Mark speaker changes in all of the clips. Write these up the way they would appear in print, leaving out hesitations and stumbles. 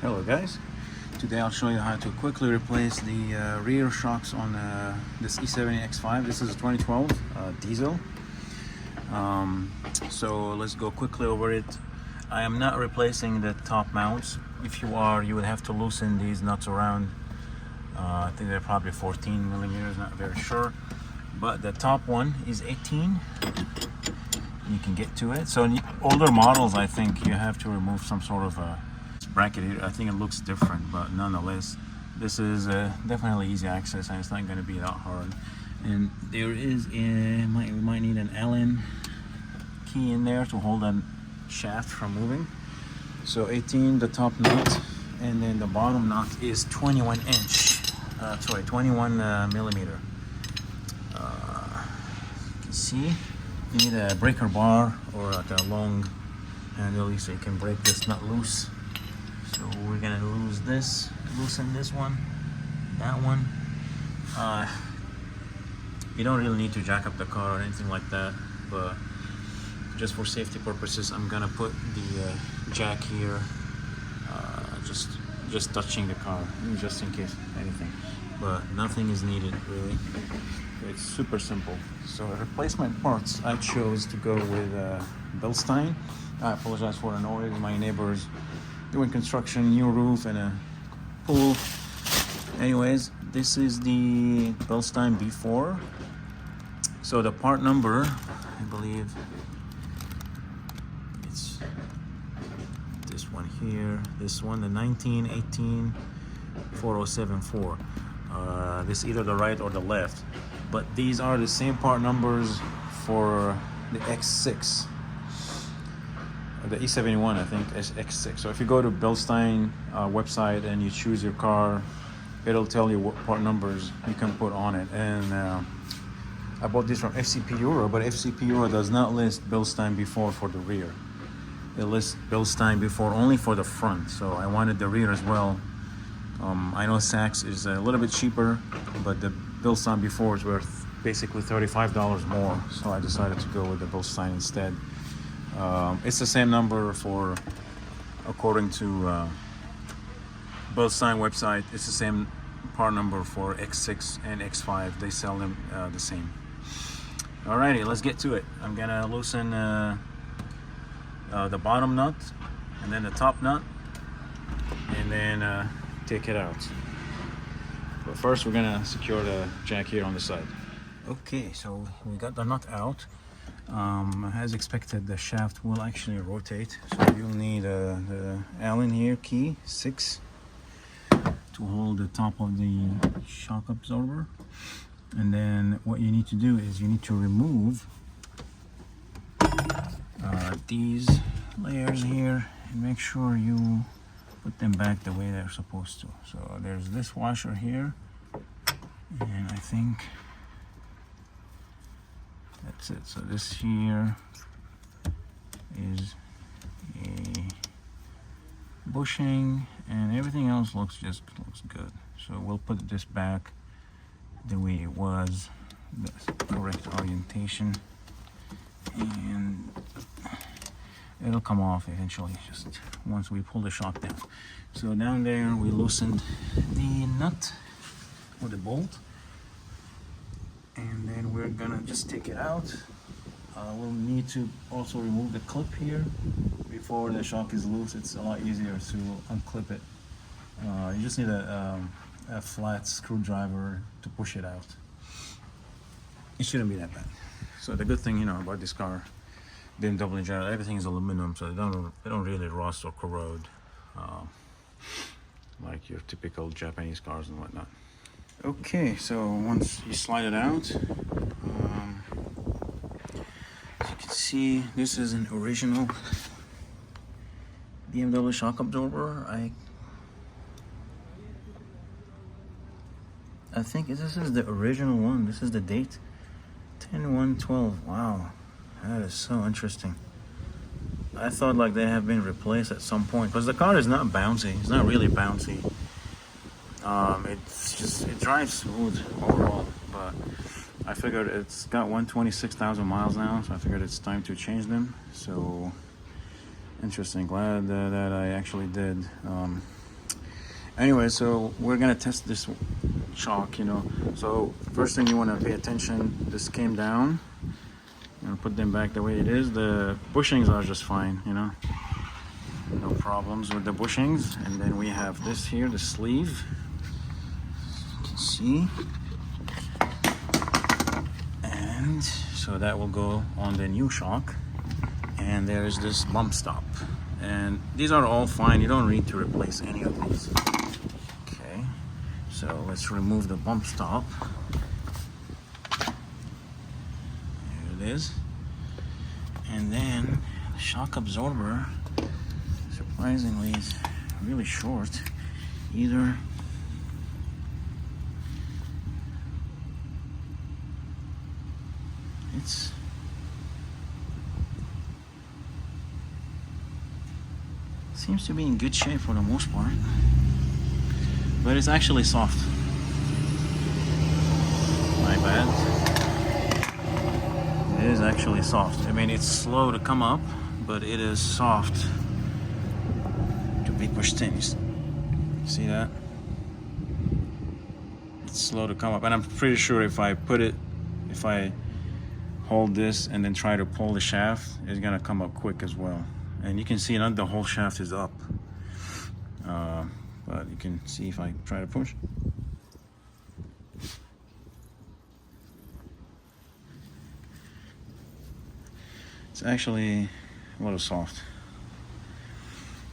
Speaker 1: Hello guys, today I'll show you how to quickly replace the rear shocks on this E70 X5. This is a 2012 diesel. So let's go quickly over it. I am not replacing the top mounts. If you are, you would have to loosen these nuts around. I think they're probably 14 millimeters, not very sure. But the top one is 18. You can get to it. So in older models, I think you have to remove some sort of a bracket here. I think it looks different, but nonetheless, this is definitely easy access, and it's not going to be that hard. And there is we might need an Allen key in there to hold that shaft from moving. So 18 the top nut, and then the bottom nut is 21 millimeter. You can see you need a breaker bar or like a long handle so you can break this nut loose. So we're gonna loosen this one, that one. You don't really need to jack up the car or anything like that, but just for safety purposes, I'm gonna put the jack here, just touching the car, just in case anything. But nothing is needed really. It's super simple. So replacement parts, I chose to go with Bilstein. I apologize for the noise. My neighbors doing construction, new roof and a pool. Anyways, this is the Bilstein B4. So the part number, I believe it's this one here, this one, the 1918 4074. This either the right or the left, but these are the same part numbers for the X6. The E71, I think, is X6. So if you go to Bilstein website and you choose your car, it'll tell you what part numbers you can put on it. And I bought this from FCP Euro, but FCP Euro does not list Bilstein B4 for the rear. It lists Bilstein B4 only for the front, so I wanted the rear as well. I know Saks is a little bit cheaper, but the Bilstein B4 is worth basically $35 more, so I decided to go with the Bilstein instead. It's the same number for, according to Bilstein website, it's the same part number for X6 and X5. They sell them the same. Alrighty, let's get to it. I'm gonna loosen the bottom nut and then the top nut, and then take it out. But first we're gonna secure the jack here on the side. Okay, so we got the nut out. As expected, the shaft will actually rotate, so you'll need the Allen here key 6 to hold the top of the shock absorber. And then what you need to do is you need to remove these layers here and make sure you put them back the way they're supposed to. So there's this washer here, and I think that's it. So this here is a bushing, and everything else looks good. So we'll put this back the way it was, the correct orientation, and it'll come off eventually, just once we pull the shock down. So down there we loosened the nut or the bolt, and then we're gonna just take it out. We'll need to also remove the clip here before the shock is loose. It's a lot easier to unclip it. You just need a flat screwdriver to push it out. It shouldn't be that bad. So the good thing, about this car, BMW in general, everything is aluminum, so they don't really rust or corrode like your typical Japanese cars and whatnot. Okay, so once you slide it out, as you can see, this is an original BMW shock absorber. I think this is the original one. This is the date, 10/1/12. Wow, that is so interesting. I thought like they have been replaced at some point, because the car is not bouncy. It's not really bouncy. It drives smooth overall, but I figured it's got 126,000 miles now, so I figured it's time to change them. So interesting, glad that I actually did. Anyway, so we're gonna test this shock, you know. So first thing you want to pay attention, this came down. I'm gonna put them back the way it is. The bushings are just fine, you know, no problems with the bushings. And then we have this here, the sleeve, you can see, and so that will go on the new shock. And there is this bump stop, and these are all fine. You don't need to replace any of these. Okay, so let's remove the bump stop. There it is. And then the shock absorber, surprisingly, is really short. Either it's seems to be in good shape for the most part, but it's actually soft. My bad. It is actually soft. I mean, it's slow to come up, but it is soft to be pushed in. See that? It's slow to come up, and I'm pretty sure if I hold this and then try to pull the shaft, it's gonna come up quick as well. And you can see not the whole shaft is up, but you can see if I try to push. It's actually a little soft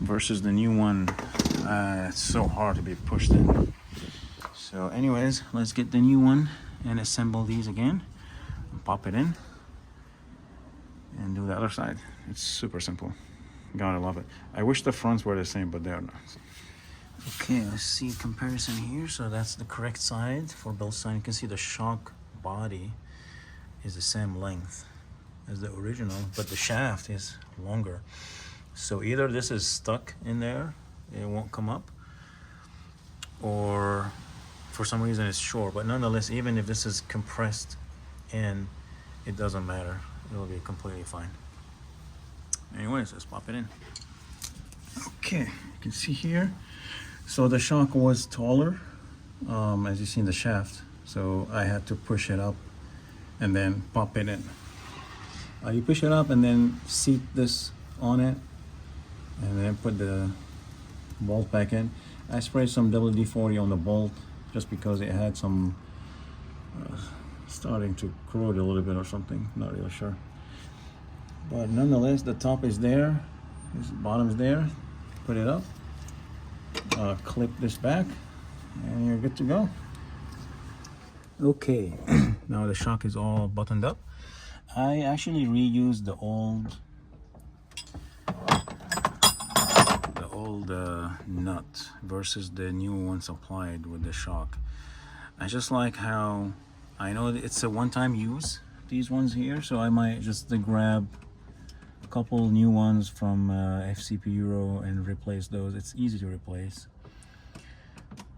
Speaker 1: versus the new one. It's so hard to be pushed in. So anyways, let's get the new one and assemble these again and pop it in and do the other side. It's super simple. Gotta love it. I wish the fronts were the same, but they're not. Okay, let's see comparison here. So that's the correct side for both sides. You can see the shock body is the same length as the original, but the shaft is longer. So either this is stuck in there, it won't come up, or for some reason it's short. But nonetheless, even if this is compressed in, it doesn't matter. It'll be completely fine. Anyways, let's pop it in. Okay, you can see here. So the shock was taller, as you see in the shaft. So I had to push it up and then pop it in. You push it up and then seat this on it, and then put the bolt back in. I sprayed some WD-40 on the bolt just because it had some starting to corrode a little bit or something. Not really sure. But nonetheless, the top is there, this bottom is there. Put it up, clip this back, and you're good to go. Okay, now the shock is all buttoned up. I actually reused the old nut versus the new one supplied with the shock. I just like how, I know it's a one-time use, these ones here, so I might just grab a couple new ones from FCP Euro and replace those. It's easy to replace.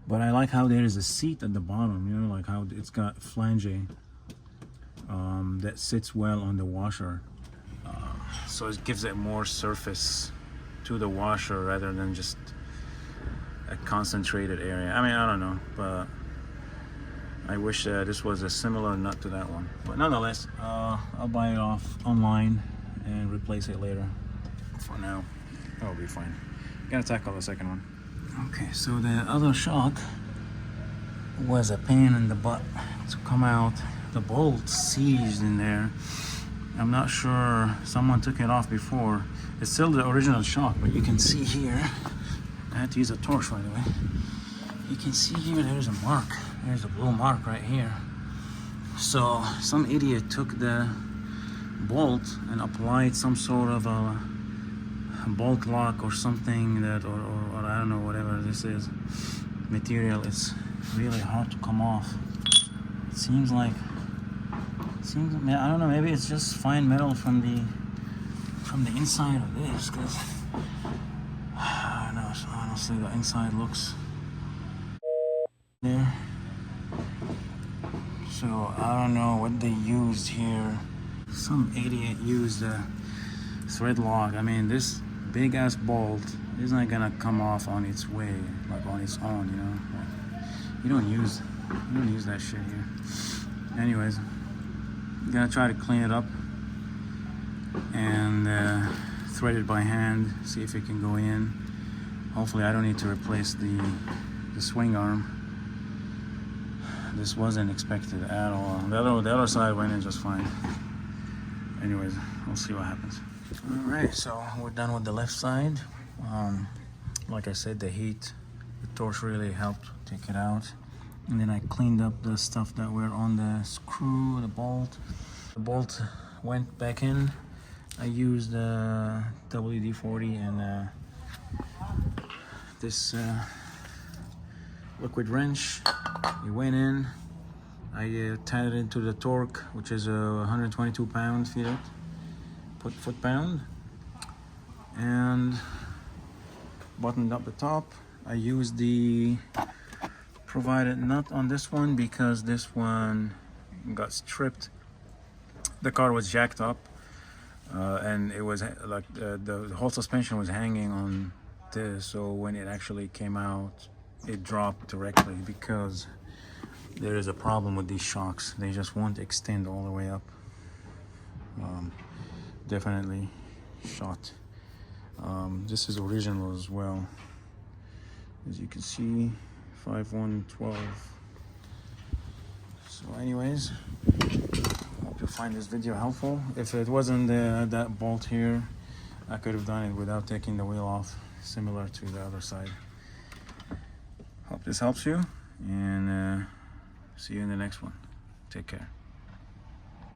Speaker 1: But I like how there is a seat at the bottom, you know, like how it's got flange that sits well on the washer. So it gives it more surface to the washer rather than just a concentrated area. I mean, I don't know, but I wish this was a similar nut to that one. But nonetheless, I'll buy it off online and replace it later. For now, that'll be fine. Gotta tackle the second one. Okay, so the other shock was a pain in the butt to come out. The bolt seized in there. I'm not sure, someone took it off before. It's still the original shock, but you can see here, I had to use a torch by the way. You can see here there's a mark. There's a blue mark right here. So some idiot took the bolt and applied some sort of a bolt lock or something that, or I don't know, whatever this is. Material is really hard to come off. It seems like, I don't know, maybe it's just fine metal from the inside of this, because I don't know, so honestly the inside looks there. So I don't know what they used here. Some idiot used a thread lock. I mean, this big ass bolt it's not gonna come off on its way, like on its own, you know. You don't use that shit here. Anyways, I'm gonna try to clean it up and thread it by hand, see if it can go in. Hopefully I don't need to replace the swing arm. This wasn't expected at all. The other side went in just fine. Anyways, we'll see what happens. Alright, so we're done with the left side. Like I said, the heat, the torch really helped take it out. And then I cleaned up the stuff that were on the screw, the bolt. The bolt went back in. I used WD-40 and this liquid wrench. It went in. I tied it into the torque, which is 122 foot-pound, and buttoned up the top. I used the provided nut on this one because this one got stripped. The car was jacked up, and it was like the whole suspension was hanging on this, so when it actually came out, it dropped directly because there is a problem with these shocks. They just won't extend all the way up. Definitely shot. This is original as well, as you can see, 5112. So anyways, hope you find this video helpful. If it wasn't that bolt here, I could have done it without taking the wheel off, similar to the other side. Hope this helps you, and see you in the next one. Take care.